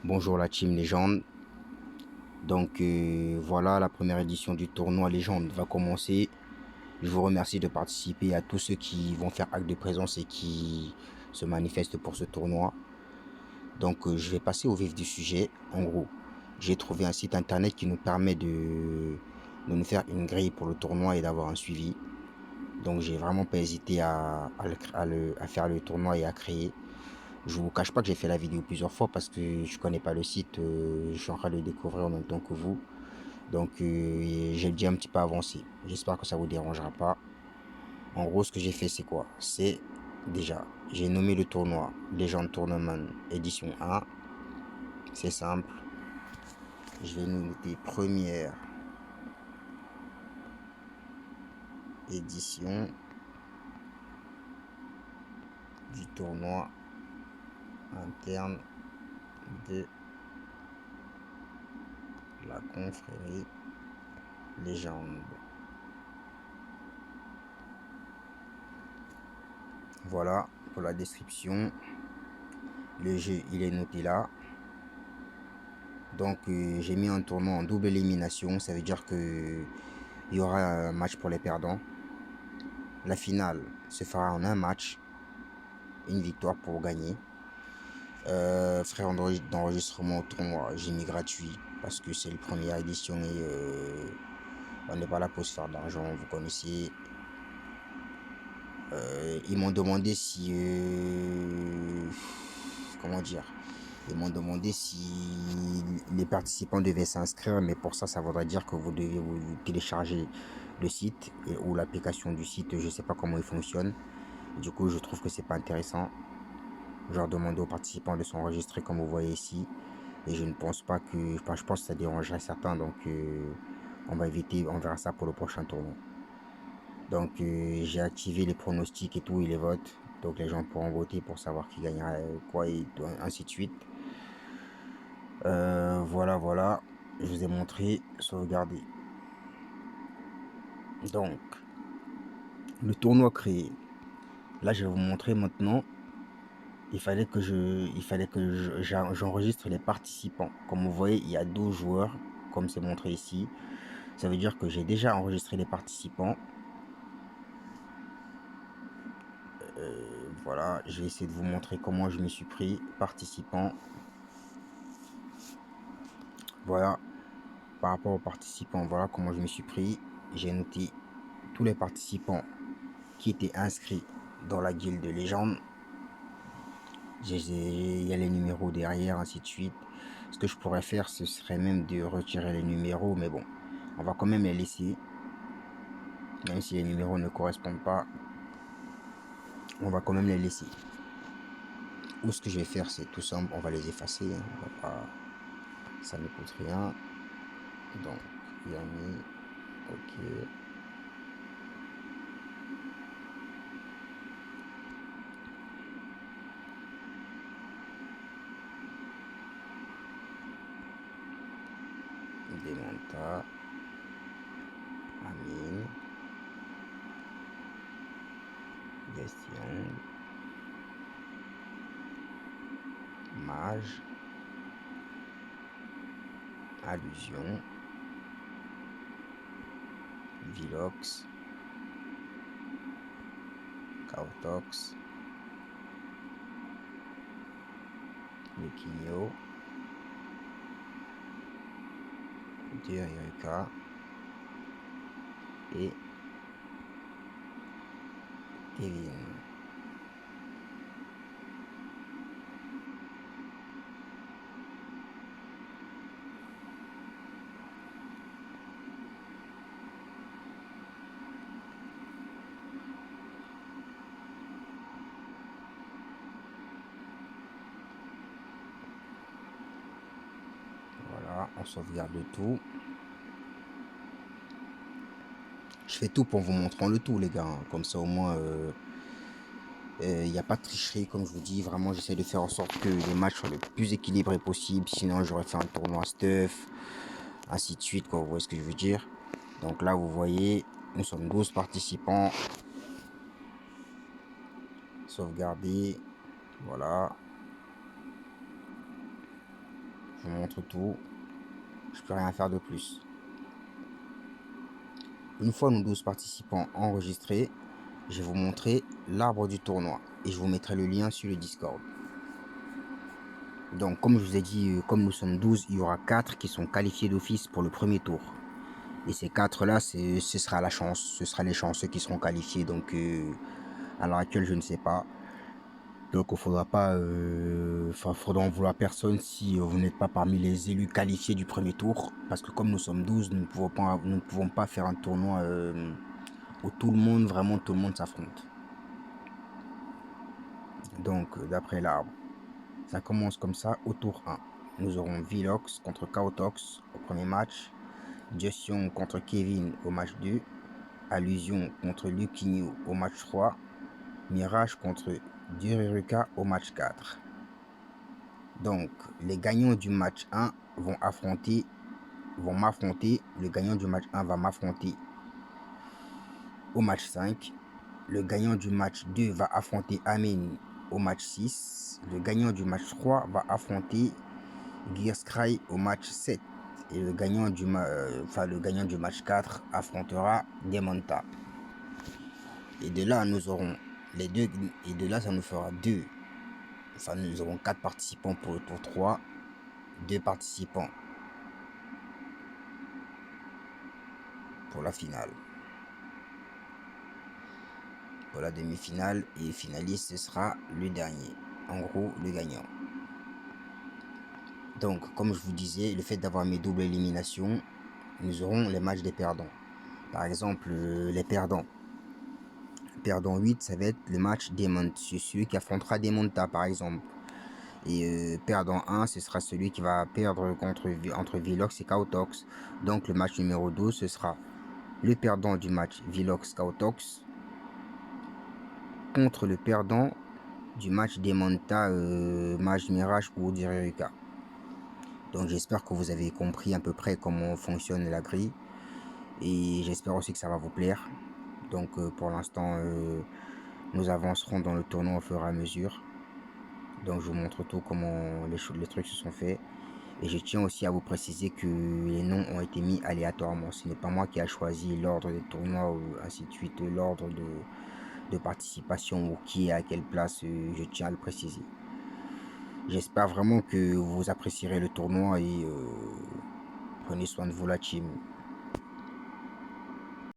Bonjour la team Légende. Voilà, la première édition du tournoi Légende va commencer. Je vous remercie de participer à tous ceux qui vont faire acte de présence et qui se manifestent pour ce tournoi. Je vais passer au vif du sujet. En gros, j'ai trouvé un site internet qui nous permet de nous faire une grille pour le tournoi et d'avoir un suivi. Donc j'ai vraiment pas hésité à faire le tournoi et à créer. Je vous cache pas que j'ai fait la vidéo plusieurs fois parce que je connais pas le site, je suis en train de le découvrir en même temps que vous. J'ai déjà un petit peu avancé. J'espère que ça vous dérangera pas. En gros, ce que j'ai fait, c'est quoi? C'est déjà, j'ai nommé le tournoi Legend Tournament édition 1. C'est simple. Je vais noter première édition du tournoi interne de la confrérie Légende. Voilà pour la description. Le jeu, il est noté là. J'ai mis un tournoi en double élimination. Ça veut dire que il y aura un match pour les perdants. La finale se fera en un match. Une victoire pour gagner. Frais d'enregistrement au tournoi, j'ai mis gratuit parce que c'est la première édition et on n'est pas là pour se faire de l'argent, vous connaissez. Ils m'ont demandé si... comment dire? Ils m'ont demandé si les participants devaient s'inscrire, mais pour ça, ça voudrait dire que vous devez vous télécharger le site ou l'application du site. Je sais pas comment il fonctionne. Du coup, je trouve que c'est pas intéressant. Je leur demande aux participants de s'enregistrer comme vous voyez ici. Et je ne pense pas que... Enfin, je pense que ça dérangerait certains. On va éviter, on verra ça pour le prochain tournoi. J'ai activé les pronostics et tout et les votes. Donc les gens pourront voter pour savoir qui gagnera quoi et ainsi de suite. Voilà. Je vous ai montré, sauvegarder. Donc, le tournoi créé. Là, je vais vous montrer maintenant. J'enregistre les participants. Comme vous voyez, il y a 12 joueurs, comme c'est montré ici. Ça veut dire que j'ai déjà enregistré les participants. Voilà, je vais essayer de vous montrer comment je me suis pris. Participants. Voilà, par rapport aux participants, voilà comment je me suis pris. J'ai noté tous les participants qui étaient inscrits dans la guilde de légende. Il y a les numéros derrière, ainsi de suite. Ce que je pourrais faire, ce serait même de retirer les numéros, mais bon, on va quand même les laisser. Même si les numéros ne correspondent pas, on va quand même les laisser. Ou ce que je vais faire, c'est tout simple, on va les effacer. On va pas, ça ne coûte rien. Donc, Yami, ok. Demanta, Amine, Gestion, Mage, Allusion, Vilox, Kautox, Luquinho, Eureka et Kevin. Voilà, on sauvegarde le tout. Je fais tout pour vous montrer le tout, les gars. Comme ça, au moins, il n'y a pas de tricherie, comme je vous dis. Vraiment, j'essaie de faire en sorte que les matchs soient le plus équilibrés possible. Sinon, j'aurais fait un tournoi stuff, ainsi de suite, quoi. Vous voyez ce que je veux dire? Donc là, vous voyez, nous sommes 12 participants. Sauvegarder. Voilà. Je vous montre tout. Je peux rien faire de plus. Une fois nos 12 participants enregistrés, je vais vous montrer l'arbre du tournoi et je vous mettrai le lien sur le Discord. Donc comme je vous ai dit, comme nous sommes 12, il y aura 4 qui sont qualifiés d'office pour le premier tour. Et ces 4 là, ce sera la chance, ce sera les chanceux qui seront qualifiés. Donc à l'heure actuelle, je ne sais pas. Donc il ne faudra pas, faudra en vouloir personne si vous n'êtes pas parmi les élus qualifiés du premier tour. Parce que comme nous sommes 12, nous ne pouvons pas faire un tournoi où tout le monde, vraiment tout le monde s'affronte. Donc d'après l'arbre, ça commence comme ça au tour 1. Nous aurons Vilox contre Kaotox au premier match, Justion contre Kevin au match 2, Allusion contre Lukinyu au match 3, Mirage contre Duriruka au match 4. Donc les gagnants du match 1 vont m'affronter, le gagnant du match 1 va m'affronter au match 5, le gagnant du match 2 va affronter Amen au match 6, le gagnant du match 3 va affronter Gearscry au match 7 et le gagnant du match 4 affrontera Demonta. Et de là nous aurons les deux, et de là ça nous fera deux. Enfin, nous aurons 4 participants pour le tour 3, 2 participants pour la finale. Pour la demi-finale et finaliste, ce sera le dernier. En gros, le gagnant. Donc, comme je vous disais, le fait d'avoir mes doubles éliminations, nous aurons les matchs des perdants. Par exemple, les perdants. Perdant 8, ça va être le match Demon. C'est celui qui affrontera Demonta, par exemple. Et perdant 1, ce sera celui qui va perdre entre Vilox et Kautox. Donc, le match numéro 12, ce sera le perdant du match Vilox-Kautox contre le perdant du match Demonta, Mage Mirage ou Duriruka. Donc j'espère que vous avez compris à peu près comment fonctionne la grille. Et j'espère aussi que ça va vous plaire. Donc pour l'instant, nous avancerons dans le tournoi au fur et à mesure. Donc je vous montre tout comment les trucs se sont faits. Et je tiens aussi à vous préciser que les noms ont été mis aléatoirement. Ce n'est pas moi qui a choisi l'ordre des tournois ou ainsi de suite, l'ordre de participation ou qui est à quelle place, je tiens à le préciser. J'espère vraiment que vous apprécierez le tournoi et prenez soin de vous la team.